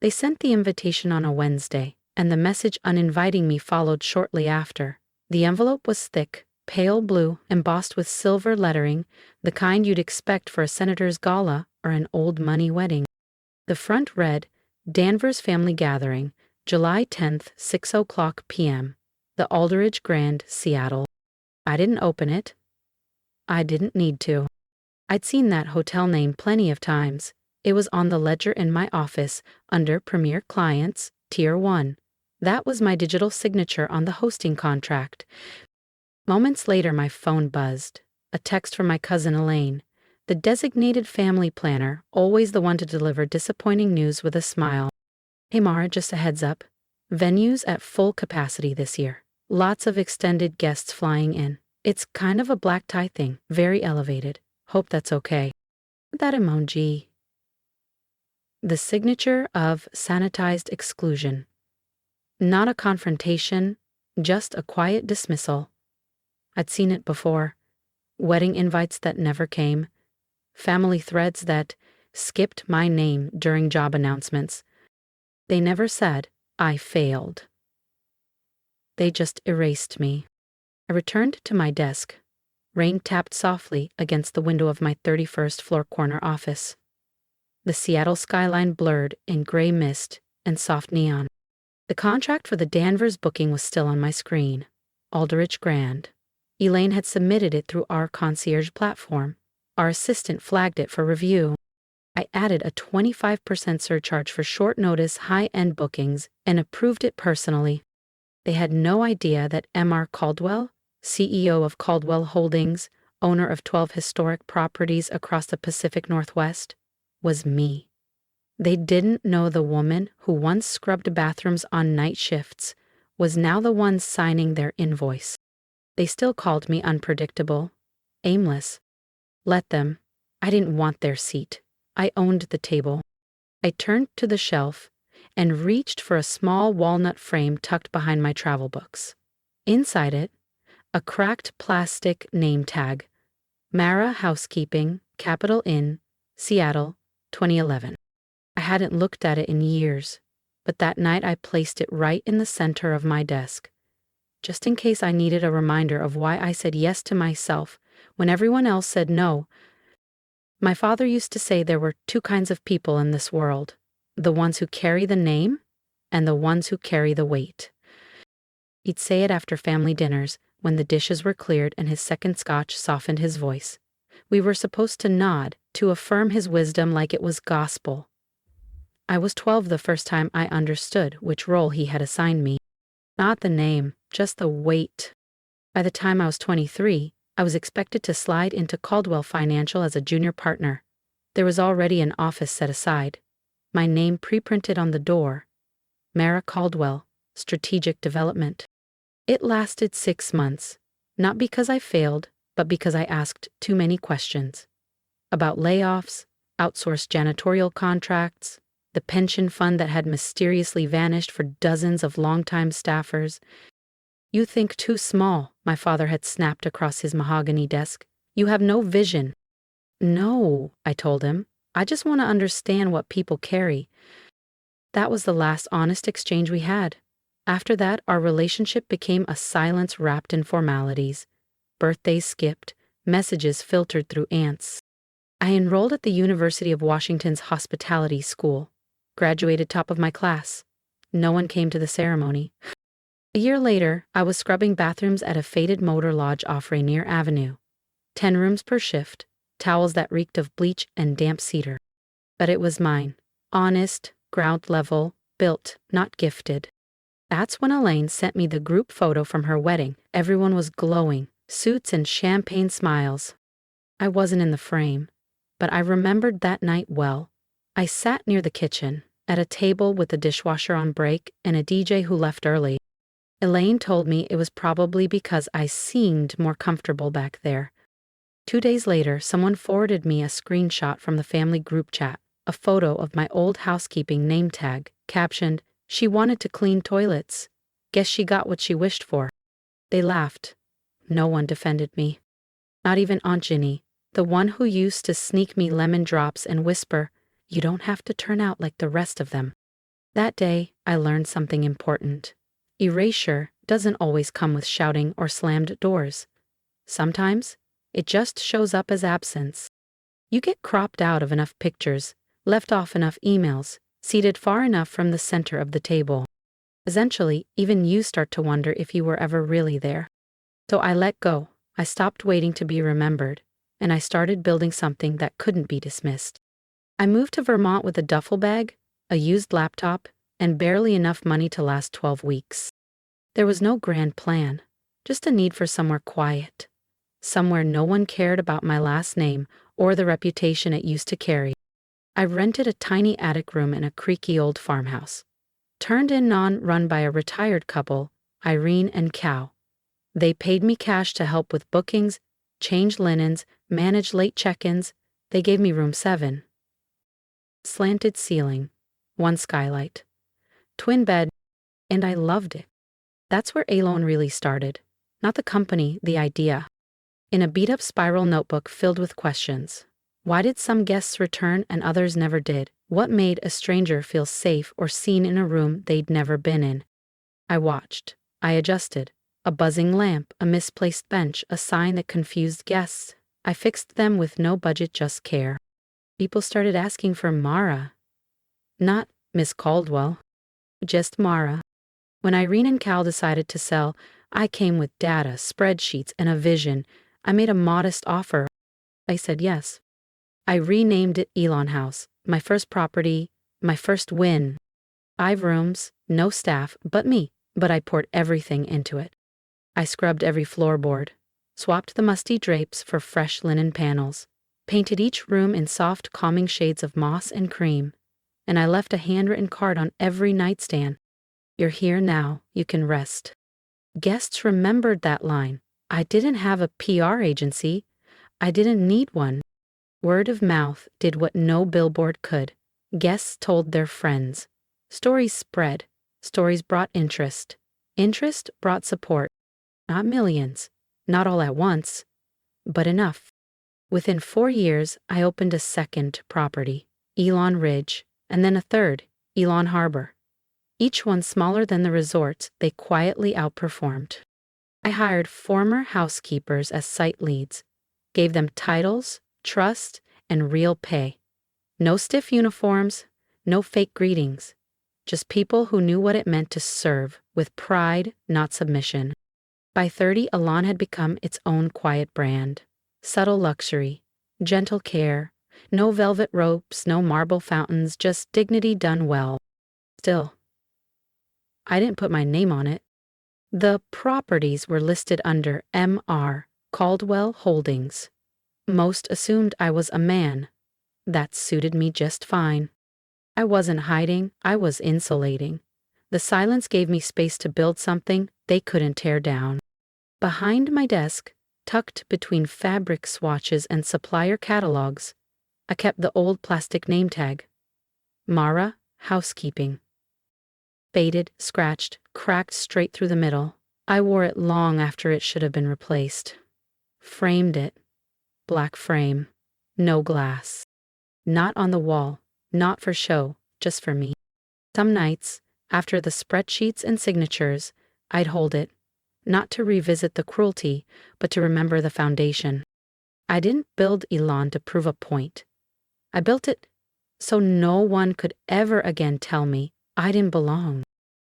They sent the invitation on a Wednesday, and the message uninviting me followed shortly after. The envelope was thick, pale blue, embossed with silver lettering, the kind you'd expect for a senator's gala or an old money wedding. The front read, Danvers Family Gathering, July 10th, 6:00 p.m. The Alderidge Grand, Seattle. I didn't open it. I didn't need to. I'd seen that hotel name plenty of times. It was on the ledger in my office, under Premier Clients, Tier 1. That was my digital signature on the hosting contract. Moments later, my phone buzzed. A text from my cousin Elaine, the designated family planner, always the one to deliver disappointing news with a smile. Hey Mara, just a heads up. Venues at full capacity this year. Lots of extended guests flying in. It's kind of a black tie thing, very elevated. Hope that's okay. That emoji. The signature of sanitized exclusion. Not a confrontation, just a quiet dismissal. I'd seen it before. Wedding invites that never came. Family threads that skipped my name during job announcements. They never said, I failed. They just erased me. I returned to my desk. Rain tapped softly against the window of my 31st floor corner office. The Seattle skyline blurred in gray mist and soft neon. The contract for the Danvers booking was still on my screen. Alderidge Grand. Elaine had submitted it through our concierge platform. Our assistant flagged it for review. I added a 25% surcharge for short-notice, high-end bookings and approved it personally. They had no idea that M.R. Caldwell, CEO of Caldwell Holdings, owner of 12 historic properties across the Pacific Northwest, was me. They didn't know the woman who once scrubbed bathrooms on night shifts was now the one signing their invoice. They still called me unpredictable, aimless. Let them. I didn't want their seat. I owned the table. I turned to the shelf and reached for a small walnut frame tucked behind my travel books. Inside it, a cracked plastic name tag. Mara Housekeeping, Capital Inn, Seattle, 2011. I hadn't looked at it in years, but that night I placed it right in the center of my desk, just in case I needed a reminder of why I said yes to myself when everyone else said no. My father used to say there were two kinds of people in this world, the ones who carry the name and the ones who carry the weight. He'd say it after family dinners when the dishes were cleared and his second scotch softened his voice. We were supposed to nod to affirm his wisdom like it was gospel. I was 12 the first time I understood which role he had assigned me. Not the name, just the weight. By the time I was 23, I was expected to slide into Caldwell Financial as a junior partner. There was already an office set aside. My name pre-printed on the door. Mara Caldwell, Strategic Development. It lasted 6 months, not because I failed, but because I asked too many questions. About layoffs, outsourced janitorial contracts, the pension fund that had mysteriously vanished for dozens of longtime staffers. You think too small, my father had snapped across his mahogany desk. You have no vision. No, I told him. I just want to understand what people carry. That was the last honest exchange we had. After that, our relationship became a silence wrapped in formalities. Birthdays skipped, messages filtered through ants. I enrolled at the University of Washington's hospitality school, graduated top of my class. No one came to the ceremony. A year later, I was scrubbing bathrooms at a faded motor lodge off Rainier Avenue. 10 rooms per shift, towels that reeked of bleach and damp cedar. But it was mine. Honest, ground level, built, not gifted. That's when Elaine sent me the group photo from her wedding. Everyone was glowing, suits and champagne smiles. I wasn't in the frame, but I remembered that night well. I sat near the kitchen, at a table with the dishwasher on break and a DJ who left early. Elaine told me it was probably because I seemed more comfortable back there. 2 days later, someone forwarded me a screenshot from the family group chat, a photo of my old housekeeping name tag, captioned, "She wanted to clean toilets. Guess she got what she wished for." They laughed. No one defended me. Not even Aunt Ginny, the one who used to sneak me lemon drops and whisper, "You don't have to turn out like the rest of them." That day, I learned something important. Erasure doesn't always come with shouting or slammed doors. Sometimes, it just shows up as absence. You get cropped out of enough pictures, left off enough emails, seated far enough from the center of the table. Eventually, even you start to wonder if you were ever really there. So I let go. I stopped waiting to be remembered, and I started building something that couldn't be dismissed. I moved to Vermont with a duffel bag, a used laptop, and barely enough money to last 12 weeks. There was no grand plan, just a need for somewhere quiet, somewhere no one cared about my last name or the reputation it used to carry. I rented a tiny attic room in a creaky old farmhouse. Turned in run by a retired couple, Irene and Cal. They paid me cash to help with bookings, change linens, manage late check-ins. They gave me room 7. Slanted ceiling, one skylight, twin bed, and I loved it. That's where Elaine really started. Not the company, the idea. In a beat-up spiral notebook filled with questions. Why did some guests return and others never did? What made a stranger feel safe or seen in a room they'd never been in? I watched. I adjusted. A buzzing lamp, a misplaced bench, a sign that confused guests. I fixed them with no budget, just care. People started asking for Mara. Not Miss Caldwell. Just Mara. When Irene and Cal decided to sell, I came with data, spreadsheets, and a vision. I made a modest offer. I said yes. I renamed it Elon House, my first property, my first win. 5 rooms, no staff, but me, but I poured everything into it. I scrubbed every floorboard, swapped the musty drapes for fresh linen panels, painted each room in soft, calming shades of moss and cream, and I left a handwritten card on every nightstand. You're here now, you can rest. Guests remembered that line. I didn't have a PR agency. I didn't need one. Word of mouth did what no billboard could. Guests told their friends. Stories spread. Stories brought interest. Interest brought support. Not millions, not all at once, but enough. Within 4 years, I opened a second property, Elon Ridge, and then a third, Elon Harbor. Each one smaller than the resorts they quietly outperformed. I hired former housekeepers as site leads, gave them titles, trust, and real pay. No stiff uniforms, no fake greetings, just people who knew what it meant to serve with pride, not submission. By 30, Elon had become its own quiet brand. Subtle luxury, gentle care, no velvet ropes, no marble fountains, just dignity done well. Still, I didn't put my name on it. The properties were listed under M.R. Caldwell Holdings. Most assumed I was a man. That suited me just fine. I wasn't hiding, I was insulating. The silence gave me space to build something they couldn't tear down. Behind my desk, tucked between fabric swatches and supplier catalogs, I kept the old plastic name tag. Mara, Housekeeping. Faded, scratched, cracked straight through the middle. I wore it long after it should have been replaced. Framed it. Black frame. No glass. Not on the wall. Not for show, just for me. Some nights, after the spreadsheets and signatures, I'd hold it. Not to revisit the cruelty, but to remember the foundation. I didn't build Elon to prove a point. I built it so no one could ever again tell me I didn't belong.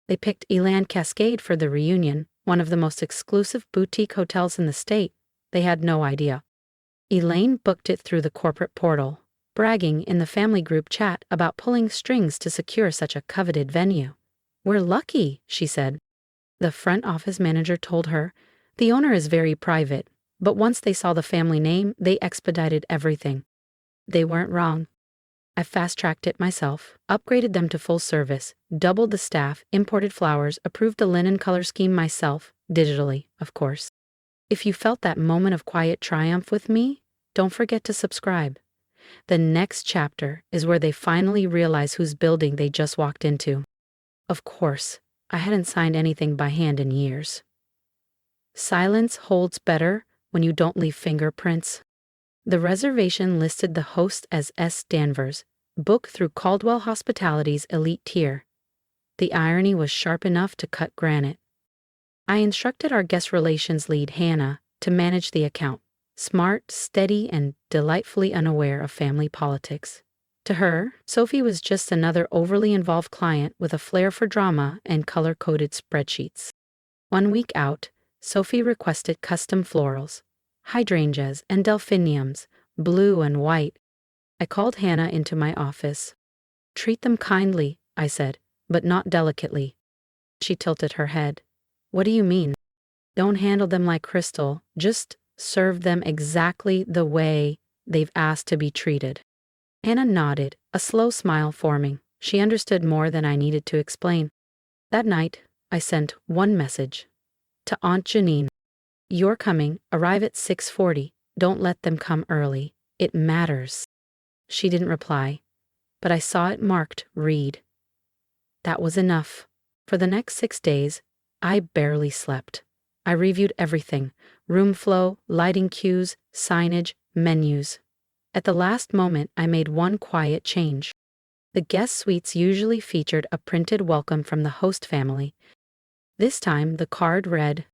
They picked Elaine Cascade for the reunion, one of the most exclusive boutique hotels in the state. They had no idea. Elaine booked it through the corporate portal, bragging in the family group chat about pulling strings to secure such a coveted venue. "We're lucky," she said. The front office manager told her, "The owner is very private, but once they saw the family name, they expedited everything." They weren't wrong. I fast-tracked it myself, upgraded them to full service, doubled the staff, imported flowers, approved the linen color scheme myself, digitally, of course. If you felt that moment of quiet triumph with me, don't forget to subscribe. The next chapter is where they finally realize whose building they just walked into. Of course, I hadn't signed anything by hand in years. Silence holds better when you don't leave fingerprints. The reservation listed the host as S. Danvers, booked through Caldwell Hospitality's elite tier. The irony was sharp enough to cut granite. I instructed our guest relations lead, Hannah, to manage the account. Smart, steady, and delightfully unaware of family politics. To her, Sophie was just another overly involved client with a flair for drama and color-coded spreadsheets. 1 week out, Sophie requested custom florals, hydrangeas and delphiniums, blue and white. I called Hannah into my office. "Treat them kindly," I said, "but not delicately." She tilted her head. "What do you mean?" "Don't handle them like crystal, just serve them exactly the way they've asked to be treated." Hannah nodded, a slow smile forming. She understood more than I needed to explain. That night, I sent one message. To Aunt Janine. "You're coming, arrive at 6:40. Don't let them come early. It matters." She didn't reply, but I saw it marked read. That was enough. For the next 6 days, I barely slept. I reviewed everything: room flow, lighting cues, signage, menus. At the last moment, I made one quiet change. The guest suites usually featured a printed welcome from the host family. This time, the card read,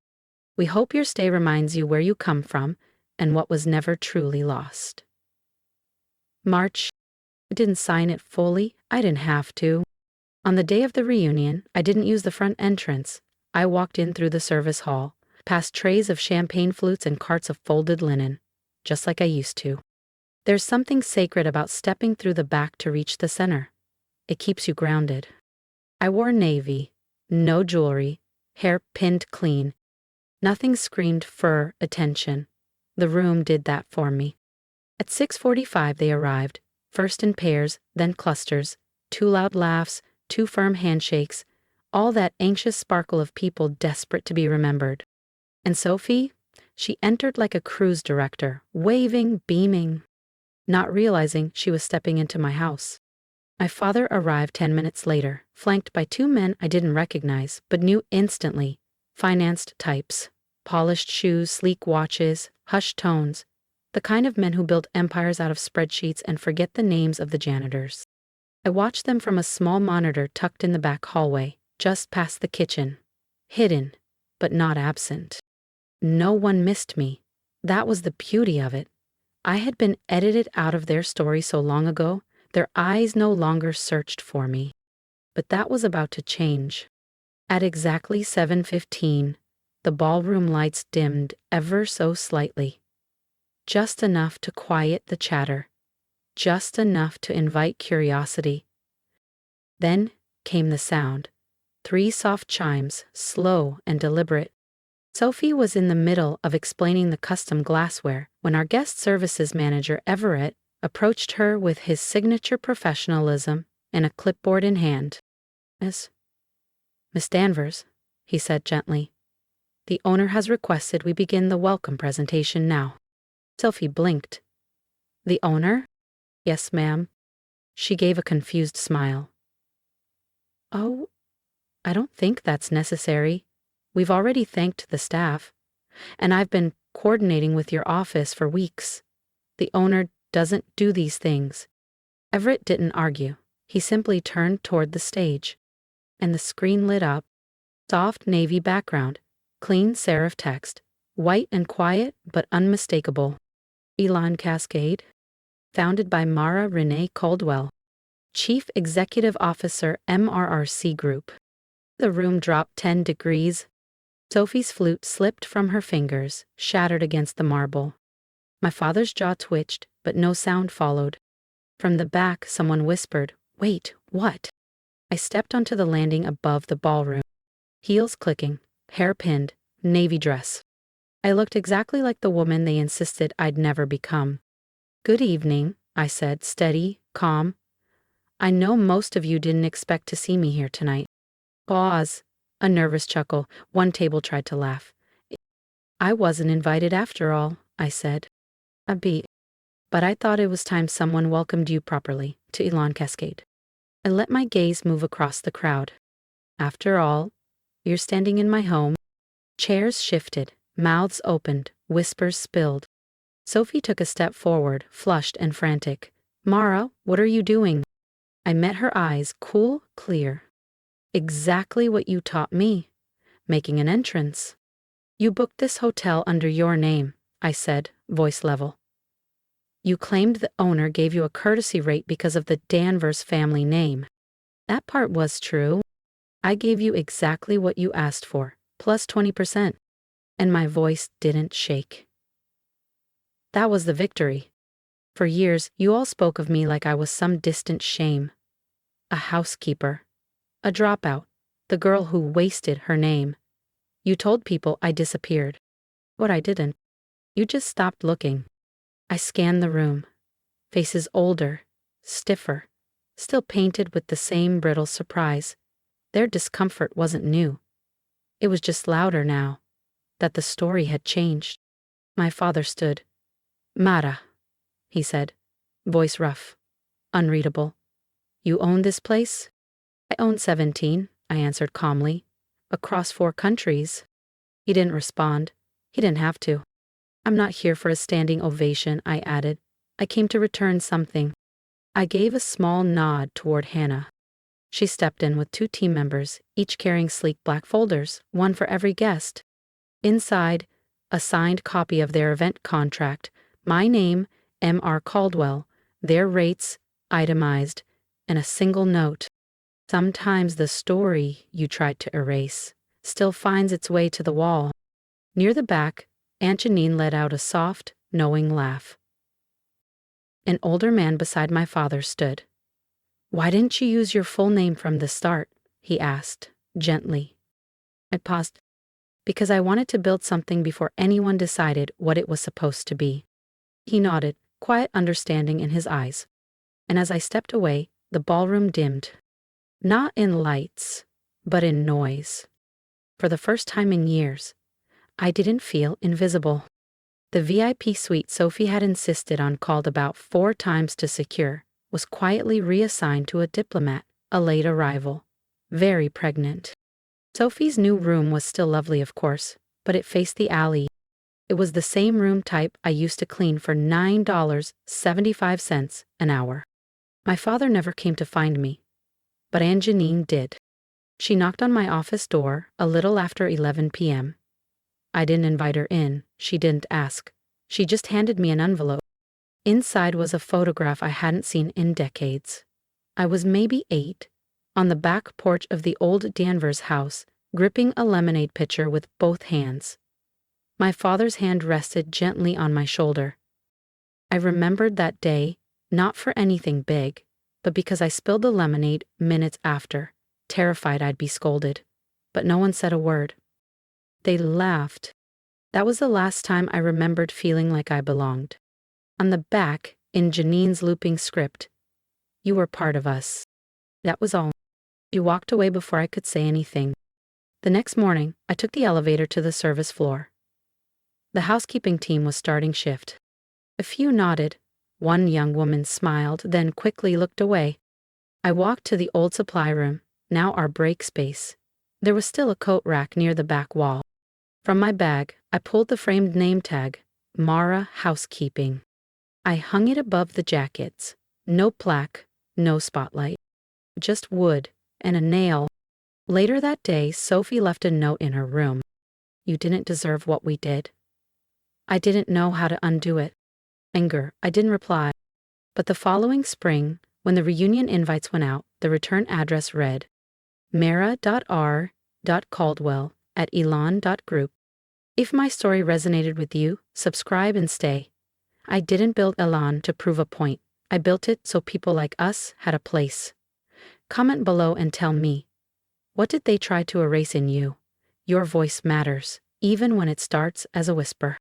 "We hope your stay reminds you where you come from and what was never truly lost." March. I didn't sign it fully. I didn't have to. On the day of the reunion, I didn't use the front entrance. I walked in through the service hall, past trays of champagne flutes and carts of folded linen, just like I used to. There's something sacred about stepping through the back to reach the center. It keeps you grounded. I wore navy, no jewelry, hair pinned clean. Nothing screamed fur attention. The room did that for me. At 6:45 they arrived, first in pairs, then clusters, 2 loud laughs, 2 firm handshakes, all that anxious sparkle of people desperate to be remembered. And Sophie? She entered like a cruise director, waving, beaming, not realizing she was stepping into my house. My father arrived 10 minutes later, flanked by 2 men I didn't recognize, but knew instantly. Financed types. Polished shoes, sleek watches, hushed tones. The kind of men who build empires out of spreadsheets and forget the names of the janitors. I watched them from a small monitor tucked in the back hallway, just past the kitchen. Hidden, but not absent. No one missed me. That was the beauty of it. I had been edited out of their story so long ago, their eyes no longer searched for me. But that was about to change. At exactly 7:15, the ballroom lights dimmed ever so slightly. Just enough to quiet the chatter. Just enough to invite curiosity. Then came the sound. 3 soft chimes, slow and deliberate. Sophie was in the middle of explaining the custom glassware when our guest services manager, Everett, approached her with his signature professionalism and a clipboard in hand. Miss Danvers," he said gently, "the owner has requested we begin the welcome presentation now." Sophie blinked. "The owner?" "Yes, ma'am." She gave a confused smile. "Oh, I don't think that's necessary. We've already thanked the staff, and I've been coordinating with your office for weeks. The owner doesn't do these things." Everett didn't argue. He simply turned toward the stage, and the screen lit up. Soft navy background, clean serif text, white and quiet but unmistakable. Elaine Cascade, founded by Mara Renee Caldwell, Chief Executive Officer, MRRC Group. The room dropped 10 degrees. Sophie's flute slipped from her fingers, shattered against the marble. My father's jaw twitched, but no sound followed. From the back, someone whispered, "Wait, what?" I stepped onto the landing above the ballroom. Heels clicking, hair pinned, navy dress. I looked exactly like the woman they insisted I'd never become. "Good evening," I said, steady, calm. "I know most of you didn't expect to see me here tonight." Pause. A nervous chuckle. One table tried to laugh. "I wasn't invited after all," I said. "A beat. But I thought it was time someone welcomed you properly to Elaine Cascade." I let my gaze move across the crowd. "After all, you're standing in my home." Chairs shifted, mouths opened, whispers spilled. Sophie took a step forward, flushed and frantic. "Mara, what are you doing?" I met her eyes, cool, clear. Exactly what you taught me. Making an entrance. You booked this hotel under your name, I said, voice level. You claimed the owner gave you a courtesy rate because of the Danvers family name. That part was true. I gave you exactly what you asked for, plus 20%. And my voice didn't shake. That was the victory. For years, you all spoke of me like I was some distant shame. A housekeeper. A dropout. The girl who wasted her name. You told people I disappeared. But I didn't. You just stopped looking. I scanned the room. Faces older, stiffer, still painted with the same brittle surprise. Their discomfort wasn't new. It was just louder now, that the story had changed. My father stood. Mara, he said, voice rough, unreadable. You own this place? I own 17, I answered calmly. Across 4 countries. He didn't respond. He didn't have to. I'm not here for a standing ovation, I added. I came to return something. I gave a small nod toward Hannah. She stepped in with 2 team members, each carrying sleek black folders, one for every guest. Inside, a signed copy of their event contract, my name, M.R. Caldwell, their rates, itemized, and a single note. Sometimes the story you tried to erase still finds its way to the wall. Near the back, Aunt Janine let out a soft, knowing laugh. An older man beside my father stood. Why didn't you use your full name from the start? He asked, gently. I paused. Because I wanted to build something before anyone decided what it was supposed to be. He nodded, quiet understanding in his eyes. And as I stepped away, the ballroom dimmed. Not in lights, but in noise. For the first time in years, I didn't feel invisible. The VIP suite Sophie had insisted on, called about 4 times to secure, was quietly reassigned to a diplomat, a late arrival. Very pregnant. Sophie's new room was still lovely, of course, but it faced the alley. It was the same room type I used to clean for $9.75 an hour. My father never came to find me, but Aunt Janine did. She knocked on my office door a little after 11 p.m. I didn't invite her in, she didn't ask. She just handed me an envelope. Inside was a photograph I hadn't seen in decades. I was maybe 8, on the back porch of the old Danvers house, gripping a lemonade pitcher with both hands. My father's hand rested gently on my shoulder. I remembered that day, not for anything big, but because I spilled the lemonade minutes after, terrified I'd be scolded. But no one said a word. They laughed. That was the last time I remembered feeling like I belonged. On the back, in Janine's looping script, you were part of us. That was all. She walked away before I could say anything. The next morning, I took the elevator to the service floor. The housekeeping team was starting shift. A few nodded. One young woman smiled, then quickly looked away. I walked to the old supply room, now our break space. There was still a coat rack near the back wall. From my bag, I pulled the framed name tag, Mara Housekeeping. I hung it above the jackets. No plaque, no spotlight. Just wood and a nail. Later that day, Sophie left a note in her room. You didn't deserve what we did. I didn't know how to undo it. Anger, I didn't reply. But the following spring, when the reunion invites went out, the return address read, mara.r.caldwell@elan.group. If my story resonated with you, subscribe and stay. I didn't build Elan to prove a point. I built it so people like us had a place. Comment below and tell me, what did they try to erase in you? Your voice matters, even when it starts as a whisper.